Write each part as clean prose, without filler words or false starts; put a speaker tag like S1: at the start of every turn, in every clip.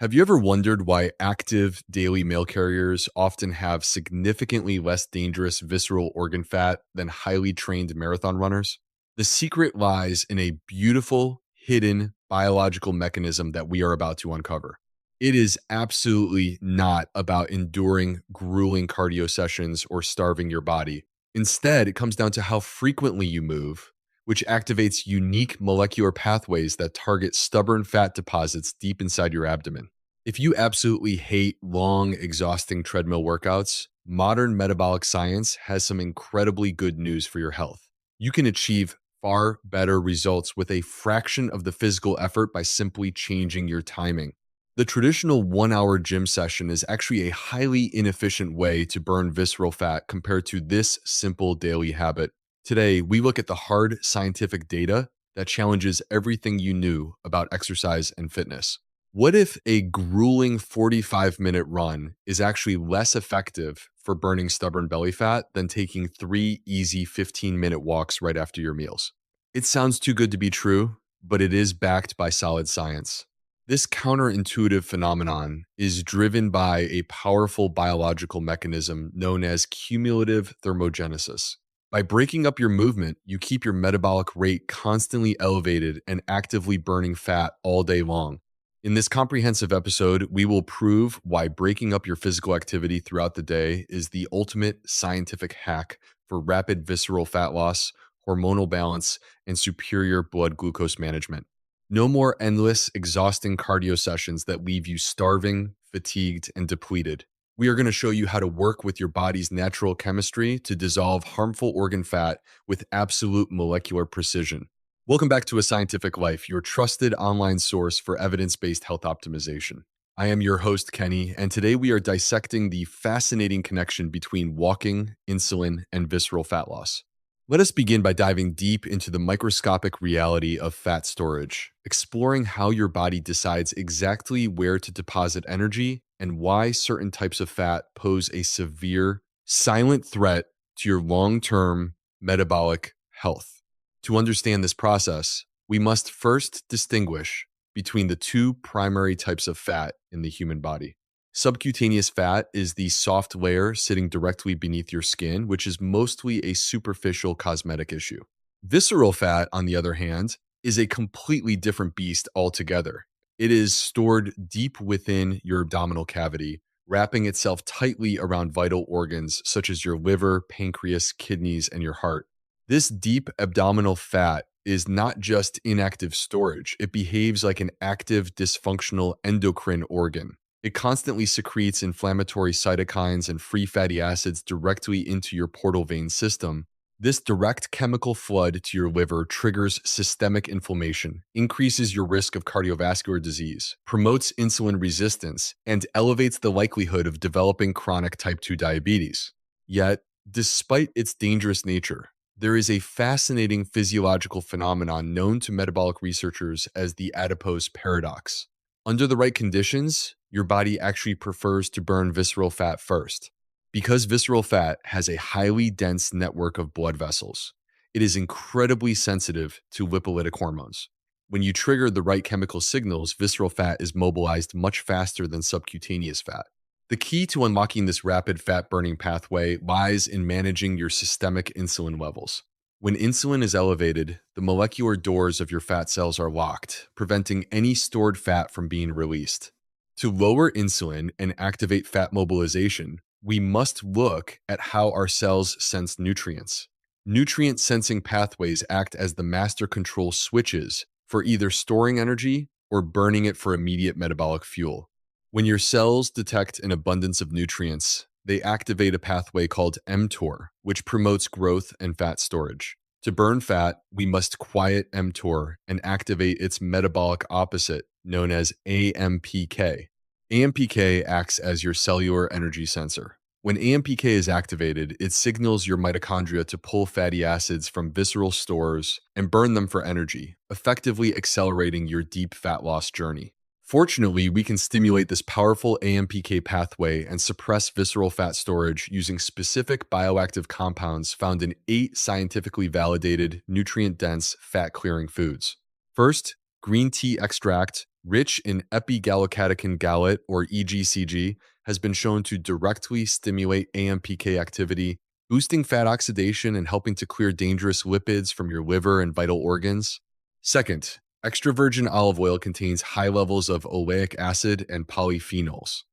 S1: Have you ever wondered why active daily mail carriers often have significantly less dangerous visceral organ fat than highly trained marathon runners? The secret lies in a beautiful, hidden biological mechanism that we are about to uncover. It is absolutely not about enduring grueling cardio sessions or starving your body. Instead, it comes down to how frequently you move, which activates unique molecular pathways that target stubborn fat deposits deep inside your abdomen. If you absolutely hate long, exhausting treadmill workouts, modern metabolic science has some incredibly good news for your health. You can achieve far better results with a fraction of the physical effort by simply changing your timing. The traditional 1 hour gym session is actually a highly inefficient way to burn visceral fat compared to this simple daily habit. Today, we look at the hard scientific data that challenges everything you knew about exercise and fitness. What if a grueling 45-minute run is actually less effective for burning stubborn belly fat than taking 3 easy 15-minute walks right after your meals? It sounds too good to be true, but it is backed by solid science. This counterintuitive phenomenon is driven by a powerful biological mechanism known as cumulative thermogenesis. By breaking up your movement, you keep your metabolic rate constantly elevated and actively burning fat all day long. In this comprehensive episode, we will prove why breaking up your physical activity throughout the day is the ultimate scientific hack for rapid visceral fat loss, hormonal balance, and superior blood glucose management. No more endless, exhausting cardio sessions that leave you starving, fatigued, and depleted. We are going to show you how to work with your body's natural chemistry to dissolve harmful organ fat with absolute molecular precision. Welcome back to A Scientific Life, your trusted online source for evidence-based health optimization. I am your host, Kenny, and today we are dissecting the fascinating connection between walking, insulin, and visceral fat loss. Let us begin by diving deep into the microscopic reality of fat storage, exploring how your body decides exactly where to deposit energy and why certain types of fat pose a severe, silent threat to your long-term metabolic health. To understand this process, we must first distinguish between the two primary types of fat in the human body. Subcutaneous fat is the soft layer sitting directly beneath your skin, which is mostly a superficial cosmetic issue. Visceral fat, on the other hand, is a completely different beast altogether. It is stored deep within your abdominal cavity, wrapping itself tightly around vital organs such as your liver, pancreas, kidneys, and your heart. This deep abdominal fat is not just inactive storage, it behaves like an active, dysfunctional endocrine organ. It constantly secretes inflammatory cytokines and free fatty acids directly into your portal vein system. This direct chemical flood to your liver triggers systemic inflammation, increases your risk of cardiovascular disease, promotes insulin resistance, and elevates the likelihood of developing chronic type 2 diabetes. Yet, despite its dangerous nature, there is a fascinating physiological phenomenon known to metabolic researchers as the adipose paradox. Under the right conditions, your body actually prefers to burn visceral fat first. Because visceral fat has a highly dense network of blood vessels, it is incredibly sensitive to lipolytic hormones. When you trigger the right chemical signals, visceral fat is mobilized much faster than subcutaneous fat. The key to unlocking this rapid fat burning pathway lies in managing your systemic insulin levels. When insulin is elevated, the molecular doors of your fat cells are locked, preventing any stored fat from being released. To lower insulin and activate fat mobilization, we must look at how our cells sense nutrients. Nutrient sensing pathways act as the master control switches for either storing energy or burning it for immediate metabolic fuel. When your cells detect an abundance of nutrients, they activate a pathway called mTOR, which promotes growth and fat storage. To burn fat, we must quiet mTOR and activate its metabolic opposite, known as AMPK. AMPK acts as your cellular energy sensor. When AMPK is activated, it signals your mitochondria to pull fatty acids from visceral stores and burn them for energy, effectively accelerating your deep fat loss journey. Fortunately, we can stimulate this powerful AMPK pathway and suppress visceral fat storage using specific bioactive compounds found in 8 scientifically validated, nutrient-dense, fat-clearing foods. First, green tea extract rich in epigallocatechin gallate, or EGCG, has been shown to directly stimulate AMPK activity, boosting fat oxidation and helping to clear dangerous lipids from your liver and vital organs. Second, extra virgin olive oil contains high levels of oleic acid and polyphenols.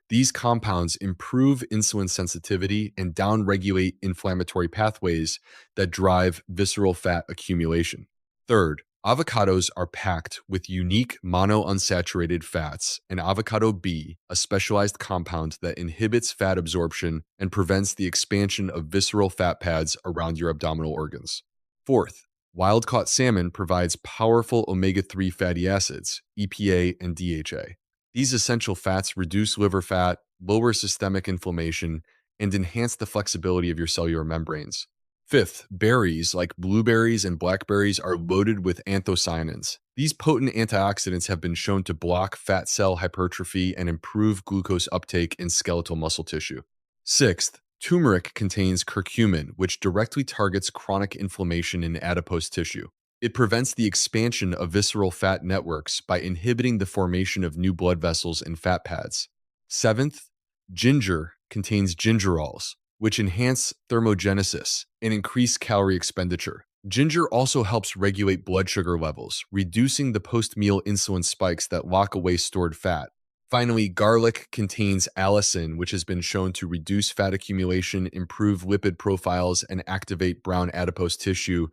S1: These compounds improve insulin sensitivity and downregulate inflammatory pathways that drive visceral fat accumulation. Third, avocados are packed with unique monounsaturated fats and avocado B, a specialized compound that inhibits fat absorption and prevents the expansion of visceral fat pads around your abdominal organs. Fourth, wild-caught salmon provides powerful omega-3 fatty acids, EPA and DHA. These essential fats reduce liver fat, lower systemic inflammation, and enhance the flexibility of your cellular membranes. Fifth, berries like blueberries and blackberries are loaded with anthocyanins. These potent antioxidants have been shown to block fat cell hypertrophy and improve glucose uptake in skeletal muscle tissue. Sixth, turmeric contains curcumin, which directly targets chronic inflammation in adipose tissue. It prevents the expansion of visceral fat networks by inhibiting the formation of new blood vessels and fat pads. Seventh, ginger contains gingerols, which enhance thermogenesis and increase calorie expenditure. Ginger also helps regulate blood sugar levels, reducing the post-meal insulin spikes that lock away stored fat. Finally, garlic contains allicin, which has been shown to reduce fat accumulation, improve lipid profiles, and activate brown adipose tissue,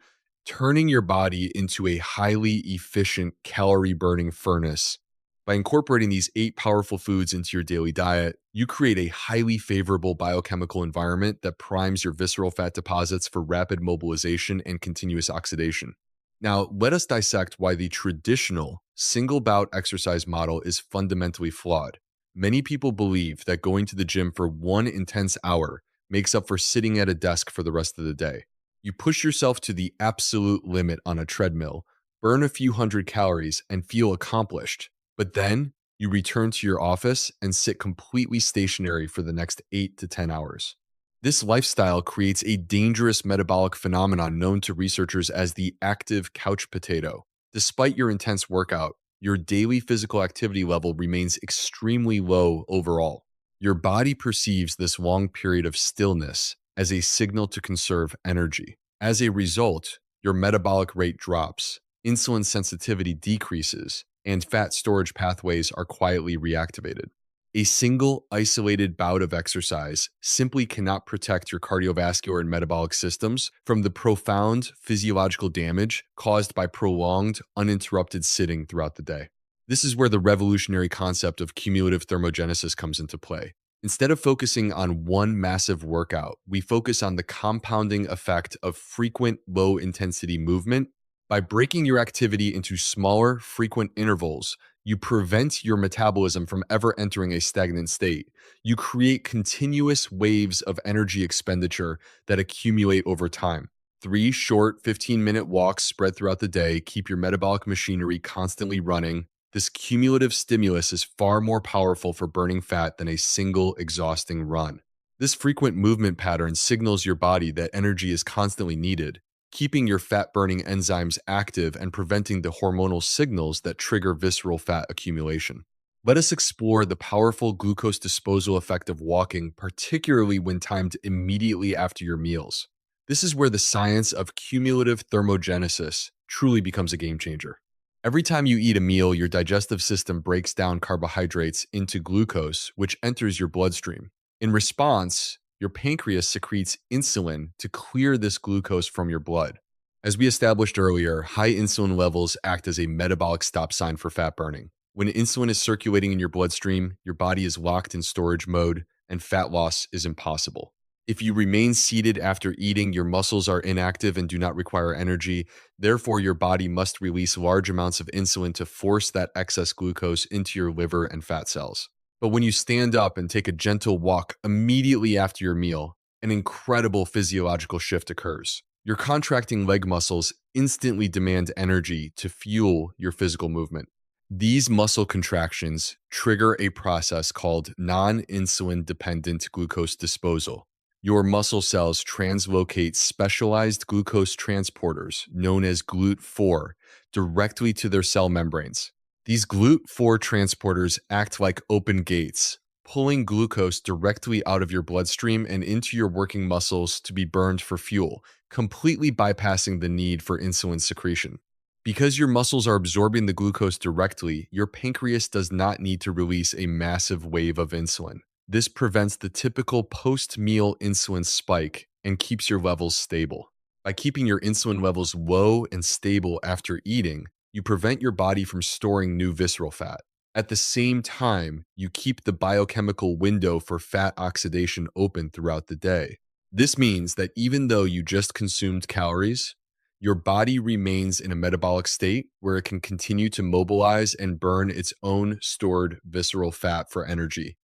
S1: turning your body into a highly efficient calorie-burning furnace. By incorporating these 8 powerful foods into your daily diet, you create a highly favorable biochemical environment that primes your visceral fat deposits for rapid mobilization and continuous oxidation. Now, let us dissect why the traditional single-bout exercise model is fundamentally flawed. Many people believe that going to the gym for one intense hour makes up for sitting at a desk for the rest of the day. You push yourself to the absolute limit on a treadmill, burn a few hundred calories, and feel accomplished. But then you return to your office and sit completely stationary for the next 8 to 10 hours. This lifestyle creates a dangerous metabolic phenomenon known to researchers as the active couch potato. Despite your intense workout, your daily physical activity level remains extremely low overall. Your body perceives this long period of stillness as a signal to conserve energy. As a result, your metabolic rate drops, insulin sensitivity decreases, and fat storage pathways are quietly reactivated. A single isolated bout of exercise simply cannot protect your cardiovascular and metabolic systems from the profound physiological damage caused by prolonged, uninterrupted sitting throughout the day. This is where the revolutionary concept of cumulative thermogenesis comes into play. Instead of focusing on one massive workout, we focus on the compounding effect of frequent low-intensity movement. By breaking your activity into smaller, frequent intervals, you prevent your metabolism from ever entering a stagnant state. You create continuous waves of energy expenditure that accumulate over time. 3 short 15-minute walks spread throughout the day keep your metabolic machinery constantly running. This cumulative stimulus is far more powerful for burning fat than a single exhausting run. This frequent movement pattern signals your body that energy is constantly needed, keeping your fat-burning enzymes active and preventing the hormonal signals that trigger visceral fat accumulation. Let us explore the powerful glucose disposal effect of walking, particularly when timed immediately after your meals. This is where the science of cumulative thermogenesis truly becomes a game changer. Every time you eat a meal, your digestive system breaks down carbohydrates into glucose, which enters your bloodstream. In response, your pancreas secretes insulin to clear this glucose from your blood. As we established earlier, high insulin levels act as a metabolic stop sign for fat burning. When insulin is circulating in your bloodstream, your body is locked in storage mode, and fat loss is impossible. If you remain seated after eating, your muscles are inactive and do not require energy. Therefore, your body must release large amounts of insulin to force that excess glucose into your liver and fat cells. But when you stand up and take a gentle walk immediately after your meal, an incredible physiological shift occurs. Your contracting leg muscles instantly demand energy to fuel your physical movement. These muscle contractions trigger a process called non-insulin dependent glucose disposal. Your muscle cells translocate specialized glucose transporters, known as GLUT4, directly to their cell membranes. These GLUT4 transporters act like open gates, pulling glucose directly out of your bloodstream and into your working muscles to be burned for fuel, completely bypassing the need for insulin secretion. Because your muscles are absorbing the glucose directly, your pancreas does not need to release a massive wave of insulin. This prevents the typical post meal insulin spike and keeps your levels stable. By keeping your insulin levels low and stable after eating, you prevent your body from storing new visceral fat. At the same time, you keep the biochemical window for fat oxidation open throughout the day. This means that even though you just consumed calories, your body remains in a metabolic state where it can continue to mobilize and burn its own stored visceral fat for energy.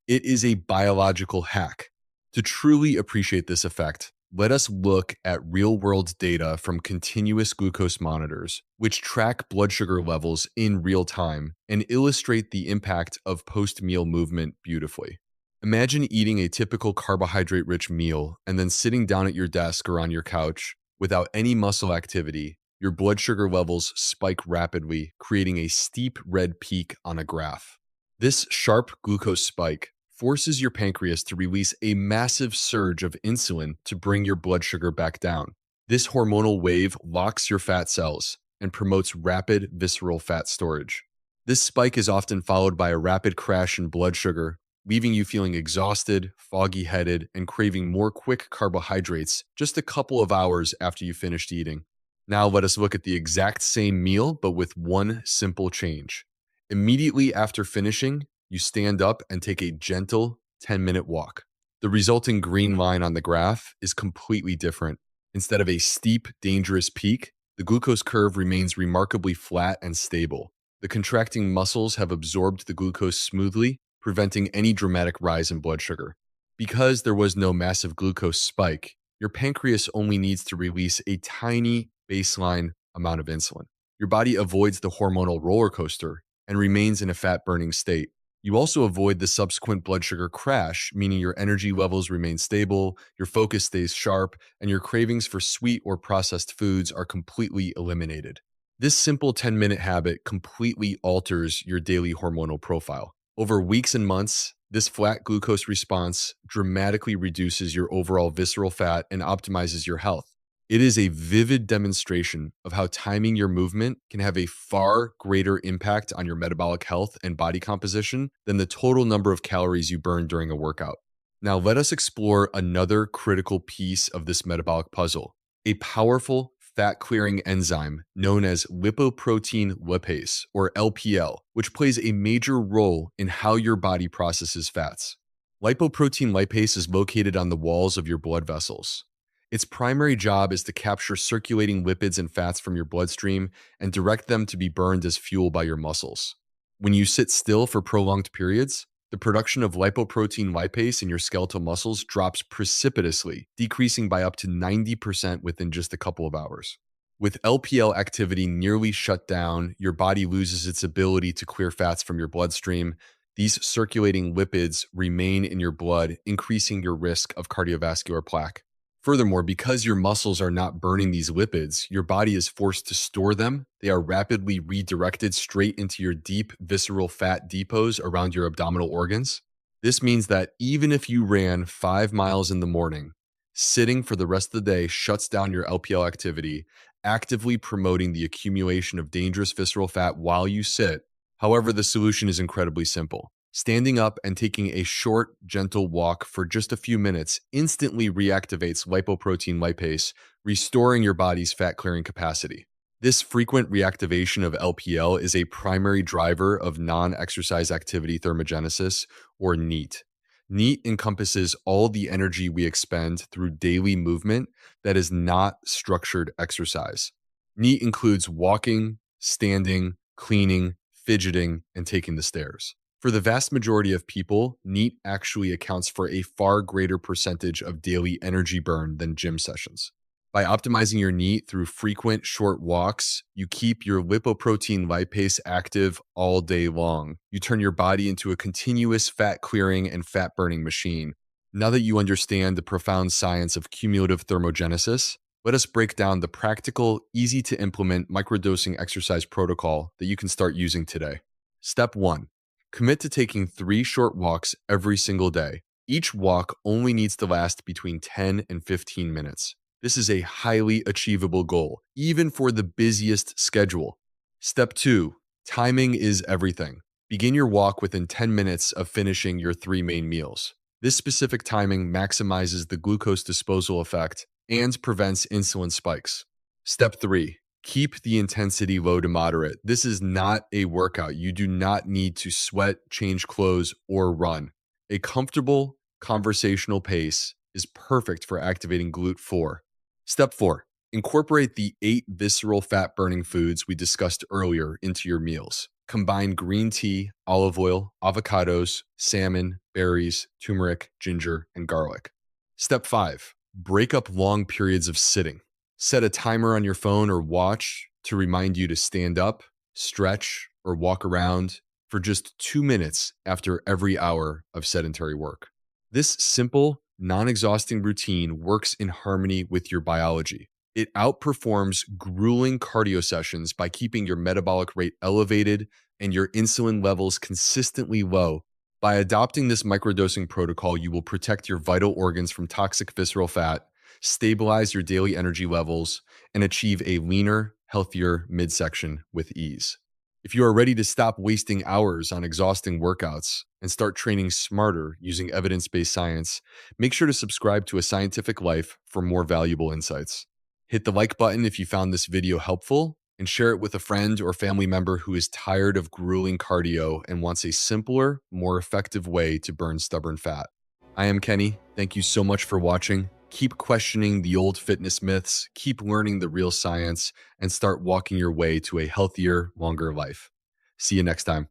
S1: It is a biological hack. To truly appreciate this effect, let us look at real world data from continuous glucose monitors, which track blood sugar levels in real time and illustrate the impact of post meal movement beautifully. Imagine eating a typical carbohydrate rich meal and then sitting down at your desk or on your couch without any muscle activity. Your blood sugar levels spike rapidly, creating a steep red peak on a graph. This sharp glucose spike forces your pancreas to release a massive surge of insulin to bring your blood sugar back down. This hormonal wave locks your fat cells and promotes rapid visceral fat storage. This spike is often followed by a rapid crash in blood sugar, leaving you feeling exhausted, foggy headed, and craving more quick carbohydrates just a couple of hours after you finished eating. Now let us look at the exact same meal, but with one simple change. Immediately after finishing, you stand up and take a gentle 10-minute walk. The resulting green line on the graph is completely different. Instead of a steep, dangerous peak, the glucose curve remains remarkably flat and stable. The contracting muscles have absorbed the glucose smoothly, preventing any dramatic rise in blood sugar. Because there was no massive glucose spike, your pancreas only needs to release a tiny baseline amount of insulin. Your body avoids the hormonal roller coaster and remains in a fat-burning state. You also avoid the subsequent blood sugar crash, meaning your energy levels remain stable, your focus stays sharp, and your cravings for sweet or processed foods are completely eliminated. This simple 10-minute habit completely alters your daily hormonal profile. Over weeks and months, this flat glucose response dramatically reduces your overall visceral fat and optimizes your health. It is a vivid demonstration of how timing your movement can have a far greater impact on your metabolic health and body composition than the total number of calories you burn during a workout. Now, let us explore another critical piece of this metabolic puzzle: a powerful fat-clearing enzyme known as lipoprotein lipase, or LPL, which plays a major role in how your body processes fats. Lipoprotein lipase is located on the walls of your blood vessels. Its primary job is to capture circulating lipids and fats from your bloodstream and direct them to be burned as fuel by your muscles. When you sit still for prolonged periods, the production of lipoprotein lipase in your skeletal muscles drops precipitously, decreasing by up to 90% within just a couple of hours. With LPL activity nearly shut down, your body loses its ability to clear fats from your bloodstream. These circulating lipids remain in your blood, increasing your risk of cardiovascular plaque. Furthermore, because your muscles are not burning these lipids, your body is forced to store them. They are rapidly redirected straight into your deep visceral fat depots around your abdominal organs. This means that even if you ran 5 miles in the morning, sitting for the rest of the day shuts down your LPL activity, actively promoting the accumulation of dangerous visceral fat while you sit. However, the solution is incredibly simple. Standing up and taking a short, gentle walk for just a few minutes instantly reactivates lipoprotein lipase, restoring your body's fat-clearing capacity. This frequent reactivation of LPL is a primary driver of non-exercise activity thermogenesis, or NEAT. NEAT encompasses all the energy we expend through daily movement that is not structured exercise. NEAT includes walking, standing, cleaning, fidgeting, and taking the stairs. For the vast majority of people, NEAT actually accounts for a far greater percentage of daily energy burn than gym sessions. By optimizing your NEAT through frequent short walks, you keep your lipoprotein lipase active all day long. You turn your body into a continuous fat clearing and fat burning machine. Now that you understand the profound science of cumulative thermogenesis, Let us break down the practical, easy to implement microdosing exercise protocol that you can start using today. Step 1. Commit to taking 3 short walks every single day. Each walk only needs to last between 10 and 15 minutes. This is a highly achievable goal, even for the busiest schedule. Step 2. Timing is everything. Begin your walk within 10 minutes of finishing your 3 main meals. This specific timing maximizes the glucose disposal effect and prevents insulin spikes. Step 3. Keep the intensity low to moderate. This is not a workout. You do not need to sweat, change clothes, or run. A comfortable conversational pace is perfect for activating GLUT4. Step 4. Incorporate the 8 visceral fat burning foods we discussed earlier into your meals. Combine green tea, olive oil, avocados, salmon, berries, turmeric, ginger, and garlic. Step 5. Break up long periods of sitting. Set a timer on your phone or watch to remind you to stand up, stretch, or walk around for just 2 minutes after every hour of sedentary work. This simple, non-exhausting routine works in harmony with your biology. It outperforms grueling cardio sessions by keeping your metabolic rate elevated and your insulin levels consistently low. By adopting this microdosing protocol, you will protect your vital organs from toxic visceral fat, stabilize your daily energy levels, and achieve a leaner, healthier midsection with ease. If you are ready to stop wasting hours on exhausting workouts and start training smarter using evidence-based science, make sure to subscribe to A Scientific Life for more valuable insights. Hit the like button if you found this video helpful, and share it with a friend or family member who is tired of grueling cardio and wants a simpler, more effective way to burn stubborn fat. I am Kenny. Thank you so much for watching. Keep questioning the old fitness myths, keep learning the real science, and start walking your way to a healthier, longer life. See you next time.